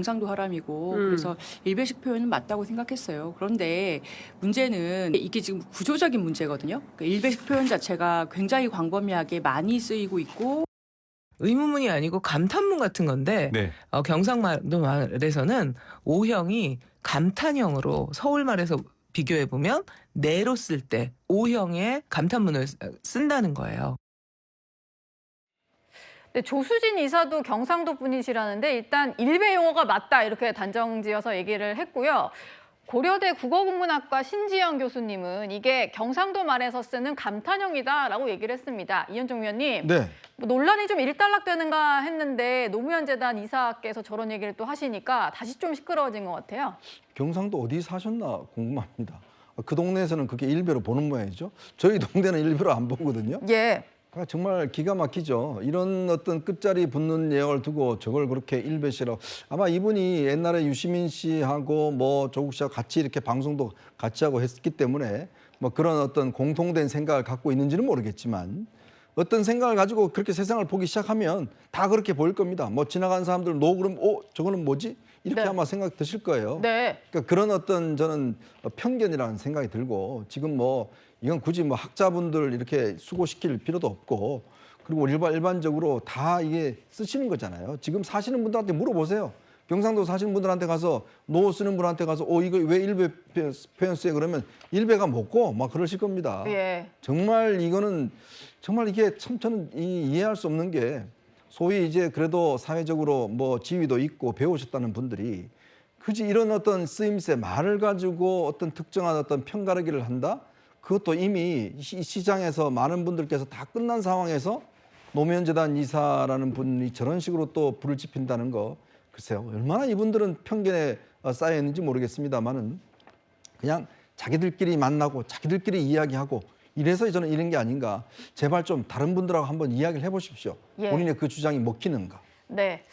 경상도 사람이고 그래서 일베식 표현은 맞다고 생각했어요. 그런데 문제는 이게 지금 구조적인 문제거든요. 그러니까 일베식 표현 자체가 굉장히 광범위하게 많이 쓰이고 있고 의문문이 아니고 감탄문 같은 건데 네. 경상도 말에서는 O형이 감탄형으로 서울말에서 비교해 보면 내로 쓸 때 O형의 감탄문을 쓴다는 거예요. 네, 조수진 이사도 경상도 분이시라는데 일단 일베 용어가 맞다 이렇게 단정지어서 얘기를 했고요. 고려대 국어국문학과 신지영 교수님은 이게 경상도 말에서 쓰는 감탄형이다라고 얘기를 했습니다. 이현종 위원님, 네. 뭐 논란이 좀 일단락되는가 했는데 노무현 재단 이사께서 저런 얘기를 또 하시니까 다시 좀 시끄러워진 것 같아요. 경상도 어디 사셨나 궁금합니다. 그 동네에서는 그게 일베로 보는 모양이죠. 저희 동네는 일베로 안 보거든요. 예. 정말 기가 막히죠. 이런 어떤 끝자리 붙는 내용을 두고 저걸 그렇게 일베시라고. 아마 이분이 옛날에 유시민 씨하고 뭐 조국 씨하고 같이 이렇게 방송도 같이 하고 했기 때문에 뭐 그런 어떤 공통된 생각을 갖고 있는지는 모르겠지만 어떤 생각을 가지고 그렇게 세상을 보기 시작하면 다 그렇게 보일 겁니다. 뭐 지나가는 사람들 그러면 저거는 뭐지? 이렇게 네. 아마 생각 드실 거예요. 네. 그러니까 그런 어떤 저는 편견이라는 생각이 들고 지금 뭐 이건 굳이 뭐 학자분들 이렇게 수고시킬 필요도 없고 그리고 일반적으로 다 이게 쓰시는 거잖아요. 지금 사시는 분들한테 물어보세요. 경상도 사시는 분들한테 가서 노 쓰는 분한테 가서 이거 왜 일베 표현 써요? 그러면 일베가 뭐고 막 그러실 겁니다. 예. 정말 이거는 정말 이게 참 저는 이해할 수 없는 게 소위 이제 그래도 사회적으로 뭐 지위도 있고 배우셨다는 분들이 굳이 이런 어떤 쓰임새 말을 가지고 어떤 특정한 어떤 편가르기를 한다? 그것도 이미 시장에서 많은 분들께서 다 끝난 상황에서 노무현 재단 이사라는 분이 저런 식으로 또 불을 지핀다는 거 글쎄요. 얼마나 이분들은 편견에 쌓여 있는지 모르겠습니다만은 그냥 자기들끼리 만나고 자기들끼리 이야기하고 이래서 저는 이런 게 아닌가. 제발 좀 다른 분들하고 한번 이야기를 해보십시오. 예. 본인의 그 주장이 먹히는가. 네.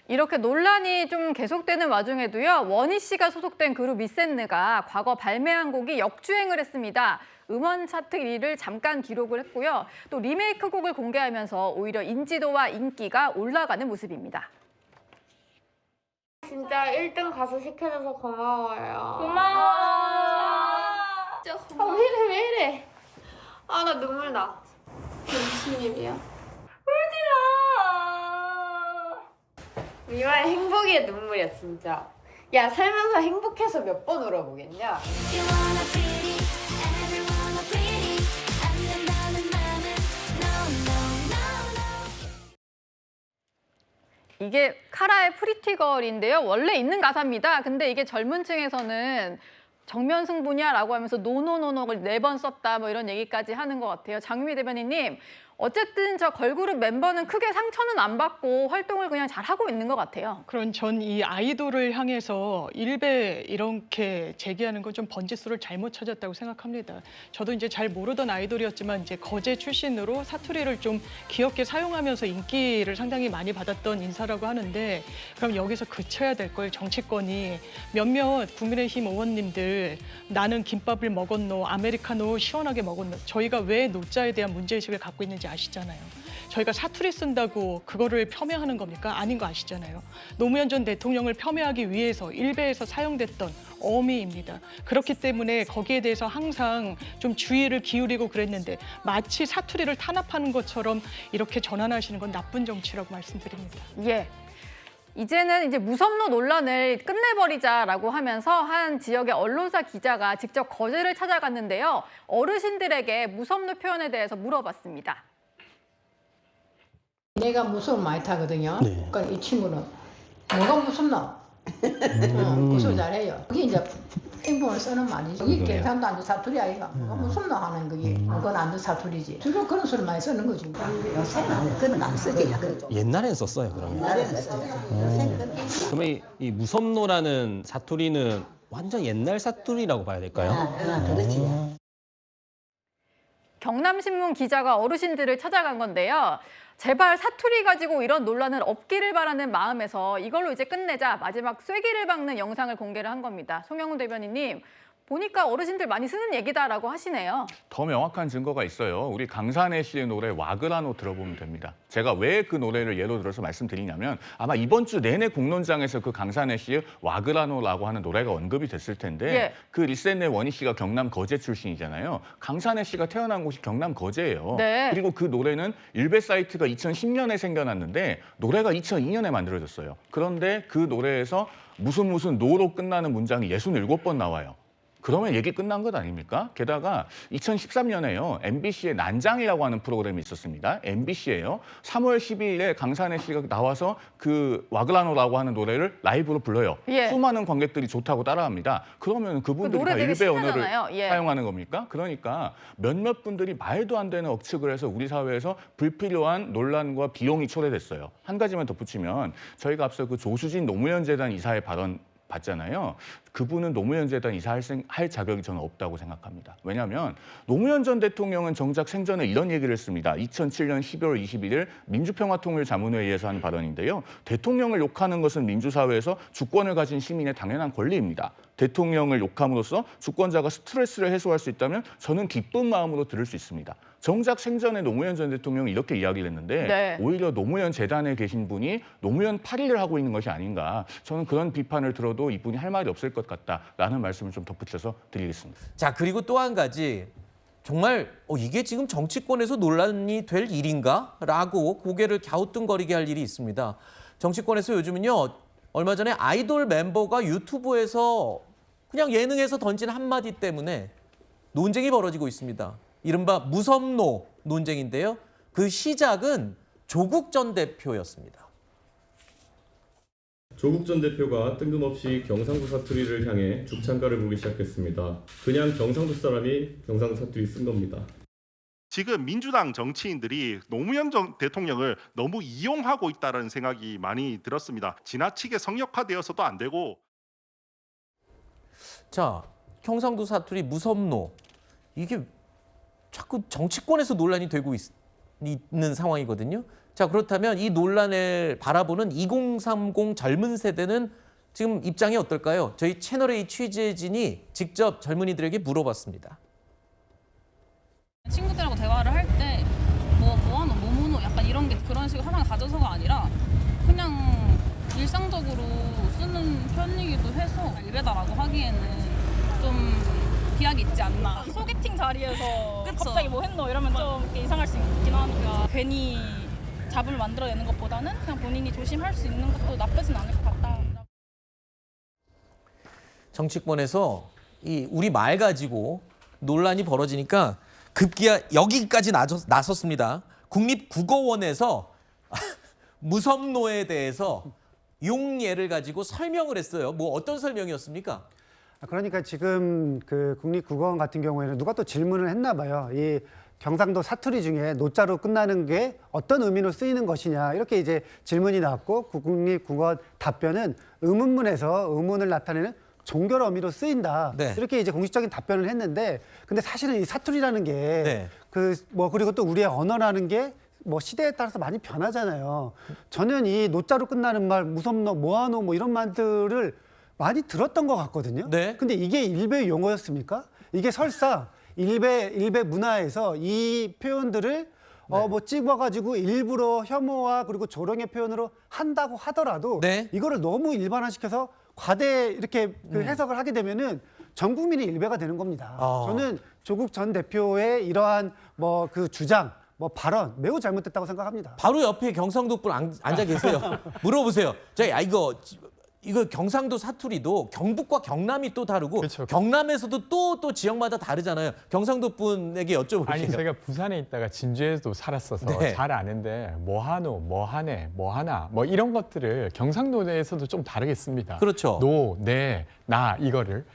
이렇게 논란이 좀 계속되는 와중에도요. 원희 씨가 소속된 그룹 미센느가 과거 발매한 곡이 역주행을 했습니다. 음원 차트 1위를 잠깐 기록을 했고요. 또 리메이크 곡을 공개하면서 오히려 인지도와 인기가 올라가는 모습입니다. 진짜 1등 가수 시켜줘서 고마워요. 고마워. 진짜 고마워. 왜 이래. 아, 나 눈물 나. 무슨 일이야? 울지 마. 이마에 행복의 눈물이야, 진짜. 야, 살면서 행복해서 몇 번 울어보겠냐? 이게 카라의 프리티걸인데요. 원래 있는 가사입니다. 근데 이게 젊은 층에서는 정면 승부냐라고 하면서 노노노노를 4번 썼다 뭐 이런 얘기까지 하는 것 같아요. 장유미 대변인님, 어쨌든 저 걸그룹 멤버는 크게 상처는 안 받고 활동을 그냥 잘하고 있는 것 같아요. 그런 전 이 아이돌을 향해서 일베 이렇게 제기하는 건 좀 번지수를 잘못 찾았다고 생각합니다. 저도 이제 잘 모르던 아이돌이었지만 이제 거제 출신으로 사투리를 좀 귀엽게 사용하면서 인기를 상당히 많이 받았던 인사라고 하는데 그럼 여기서 그쳐야 될 걸 정치권이 몇몇 국민의힘 의원님들 나는 김밥을 먹었노, 아메리카노 시원하게 먹었노 저희가 왜 노자에 대한 문제의식을 갖고 있는지 아시잖아요. 저희가 사투리 쓴다고 그거를 폄훼하는 겁니까? 아닌 거 아시잖아요. 노무현 전 대통령을 폄훼하기 위해서 일베에서 사용됐던 어미입니다. 그렇기 때문에 거기에 대해서 항상 좀 주의를 기울이고 그랬는데 마치 사투리를 탄압하는 것처럼 이렇게 전환하시는 건 나쁜 정치라고 말씀드립니다. 예. 이제는 이제 무섭노 논란을 끝내버리자라고 하면서 한 지역의 언론사 기자가 직접 거제를 찾아갔는데요. 어르신들에게 무섭노 표현에 대해서 물어봤습니다. 내가 무서움 많이 타거든요. 네. 그러니까 이 친구는 뭐가 무섭노? 무서워 잘해요. 그게 이제 행동을 쓰는 말이죠. 이게 경상도 안주 사투리 아이가 뭐가 무섭노 하는 그게 그건 안주 사투리지. 주로 그런 소리 많이 쓰는 거지. 요새는 그건 안 쓰게. 옛날엔 썼어요, 그러면. 옛날에는 써요. 그러면 이 무섭노라는 사투리는 완전 옛날 사투리라고 봐야 될까요? 그렇지. 경남신문 기자가 어르신들을 찾아간 건데요. 제발 사투리 가지고 이런 논란은 없기를 바라는 마음에서 이걸로 이제 끝내자 마지막 쐐기를 박는 영상을 공개를 한 겁니다. 송영훈 대변인님, 보니까 어르신들 많이 쓰는 얘기다라고 하시네요. 더 명확한 증거가 있어요. 우리 강산혜 씨의 노래 와그라노 들어보면 됩니다. 제가 왜 그 노래를 예로 들어서 말씀드리냐면 아마 이번 주 내내 공론장에서 그 강산혜 씨의 와그라노라고 하는 노래가 언급이 됐을 텐데 예. 그 리센네 원희 씨가 경남 거제 출신이잖아요. 강산혜 씨가 태어난 곳이 경남 거제예요. 네. 그리고 그 노래는 일베 사이트가 2010년에 생겨났는데 노래가 2002년에 만들어졌어요. 그런데 그 노래에서 무슨 노로 끝나는 문장이 67번 나와요. 그러면 얘기 끝난 것 아닙니까? 게다가 2013년에요. MBC의 난장이라고 하는 프로그램이 있었습니다. MBC예요. 3월 12일에 강산혜 씨가 나와서 그 와그라노라고 하는 노래를 라이브로 불러요. 예. 수많은 관객들이 좋다고 따라합니다. 그러면 그분들이 노래 다 되게 일베 언어를 신나잖아요. 예. 사용하는 겁니까? 그러니까 몇몇 분들이 말도 안 되는 억측을 해서 우리 사회에서 불필요한 논란과 비용이 초래됐어요. 한 가지만 덧붙이면 저희가 앞서 그 조수진 노무현 재단 이사의 발언 봤잖아요. 그분은 노무현 재단 이사할 자격이 저는 없다고 생각합니다. 왜냐하면 노무현 전 대통령은 정작 생전에 이런 얘기를 했습니다. 2007년 12월 21일 민주평화통일자문회의에서 한 발언인데요. 대통령을 욕하는 것은 민주사회에서 주권을 가진 시민의 당연한 권리입니다. 대통령을 욕함으로써 주권자가 스트레스를 해소할 수 있다면 저는 기쁜 마음으로 들을 수 있습니다. 정작 생전에 노무현 전 대통령이 이렇게 이야기를 했는데 네. 오히려 노무현 재단에 계신 분이 노무현 파리를 하고 있는 것이 아닌가. 저는 그런 비판을 들어도 이분이 할 말이 없을 것 같다라는 말씀을 좀 덧붙여서 드리겠습니다. 자, 그리고 또 한 가지 정말 이게 지금 정치권에서 논란이 될 일인가? 라고 고개를 갸우뚱거리게 할 일이 있습니다. 정치권에서 요즘은요. 얼마 전에 아이돌 멤버가 유튜브에서 그냥 예능에서 던진 한마디 때문에 논쟁이 벌어지고 있습니다. 이른바 무섭노 논쟁인데요. 그 시작은 조국 전 대표였습니다. 조국 전 대표가 뜬금없이 경상도 사투리를 향해 죽창가를 부르기 시작했습니다. 그냥 경상도 사람이 경상도 사투리 쓴 겁니다. 지금 민주당 정치인들이 노무현 대통령을 너무 이용하고 있다는 생각이 많이 들었습니다. 지나치게 성역화되어서도 안 되고. 자, 경상도 사투리 무섭노. 이게 자꾸 정치권에서 논란이 되고 있는 상황이거든요. 자, 그렇다면 이 논란을 바라보는 2030 젊은 세대는 지금 입장이 어떨까요? 저희 채널A 취재진이 직접 젊은이들에게 물어봤습니다. 친구들하고 대화를 할 때 뭐하노, 뭐뭐노 약간 이런 게 그런 식으로 하나를 가져서가 아니라 그냥 일상적으로 쓰는 편이기도 해서 일베다라고 하기에는 좀 비약이 있지 않나. 소개팅 자리에서 갑자기 뭐 했노 이러면 좀 이상할 수 있긴 하니까 괜히 잡음을 만들어내는 것보다는 그냥 본인이 조심할 수 있는 것도 나쁘진 않을 것 같다. 정치권에서 이 우리 말 가지고 논란이 벌어지니까 급기야 여기까지 나섰습니다. 국립국어원에서 무섭노에 대해서 용예를 가지고 설명을 했어요. 뭐 어떤 설명이었습니까? 그러니까 지금 그 국립국어원 같은 경우에는 누가 또 질문을 했나 봐요. 이 경상도 사투리 중에 노자로 끝나는 게 어떤 의미로 쓰이는 것이냐 이렇게 이제 질문이 나왔고 국립국어원 답변은 의문문에서 의문을 나타내는 종결 어미로 쓰인다. 네. 이렇게 이제 공식적인 답변을 했는데 근데 사실은 이 사투리라는 게 그리고 또 우리의 언어라는 게 뭐 시대에 따라서 많이 변하잖아요. 저는 이 노자로 끝나는 말 무섭노, 뭐하노 뭐 이런 말들을 많이 들었던 것 같거든요. 근데 이게 일베 용어였습니까? 이게 설사 일베 문화에서 이 표현들을 뭐 찍어가지고 일부러 혐오와 그리고 조롱의 표현으로 한다고 하더라도 이거를 너무 일반화시켜서 과대 이렇게 그 해석을 하게 되면은 전 국민이 일베가 되는 겁니다. 저는 조국 전 대표의 이러한 뭐 그 주장, 뭐 발언 매우 잘못됐다고 생각합니다. 바로 옆에 경상도 분 앉아 계세요. 물어보세요. 자, 이거 경상도 사투리도 경북과 경남이 또 다르고 경남에서도 또 지역마다 다르잖아요. 경상도 분에게 여쭤볼게요. 아니 제가 부산에 있다가 진주에도 살았어서 잘 아는데 뭐하노, 뭐하네, 뭐하나 뭐 이런 것들을 경상도 내에서도 좀 다르겠습니다. 그렇죠. 노, 네, 나 이거를.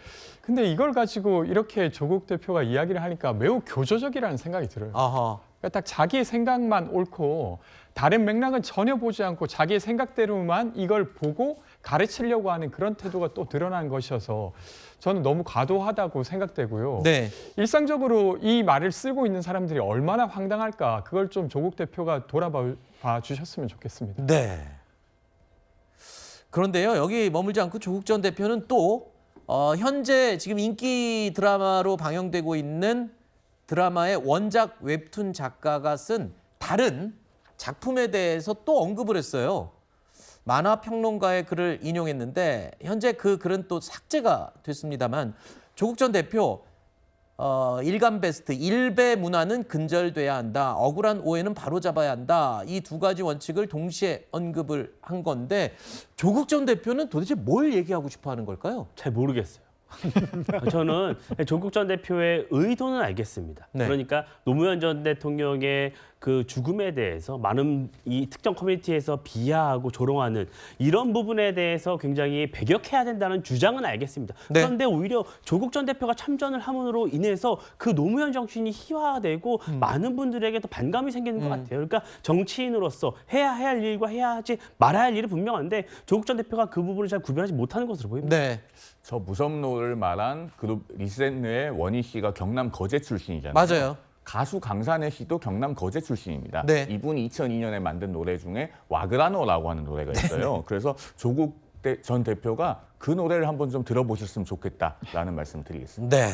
근데 이걸 가지고 이렇게 조국 대표가 이야기를 하니까 매우 교조적이라는 생각이 들어요. 그러니까 딱 자기의 생각만 옳고 다른 맥락은 전혀 보지 않고 자기의 생각대로만 이걸 보고 가르치려고 하는 그런 태도가 또 드러난 것이어서 저는 너무 과도하다고 생각되고요. 일상적으로 이 말을 쓰고 있는 사람들이 얼마나 황당할까 그걸 좀 조국 대표가 돌아봐 주셨으면 좋겠습니다. 네. 그런데요, 여기 머물지 않고 조국 전 대표는 또 현재 지금 인기 드라마로 방영되고 있는 드라마의 원작 웹툰 작가가 쓴 다른 작품에 대해서 또 언급을 했어요. 만화 평론가의 글을 인용했는데 현재 그 글은 또 삭제가 됐습니다만 조국 전 대표 일간 베스트 일베 문화는 근절돼야 한다. 억울한 오해는 바로잡아야 한다. 이 두 가지 원칙을 동시에 언급을 한 건데 조국 전 대표는 도대체 뭘 얘기하고 싶어 하는 걸까요? 잘 모르겠어요. 저는 조국 전 대표의 의도는 알겠습니다. 네. 그러니까 노무현 전 대통령의 그 죽음에 대해서 많은 이 특정 커뮤니티에서 비하하고 조롱하는 이런 부분에 대해서 굉장히 배격해야 된다는 주장은 알겠습니다. 네. 그런데 오히려 조국 전 대표가 참전을 함으로 인해서 그 노무현 정신이 희화되고 많은 분들에게 더 반감이 생기는 것 같아요. 그러니까 정치인으로서 해야 할 일과 해야 하지 말아야 할 일이 분명한데 조국 전 대표가 그 부분을 잘 구별하지 못하는 것으로 보입니다. 네. 저 무섭노를 말한 그룹 리셋느의 원희 씨가 경남 거제 출신이잖아요. 맞아요. 가수 강산혜 씨도 경남 거제 출신입니다. 네. 이분이 2002년에 만든 노래 중에 와그라노라고 하는 노래가 있어요. 그래서 조국 전 대표가 그 노래를 한번 좀 들어보셨으면 좋겠다라는 말씀을 드리겠습니다. 네.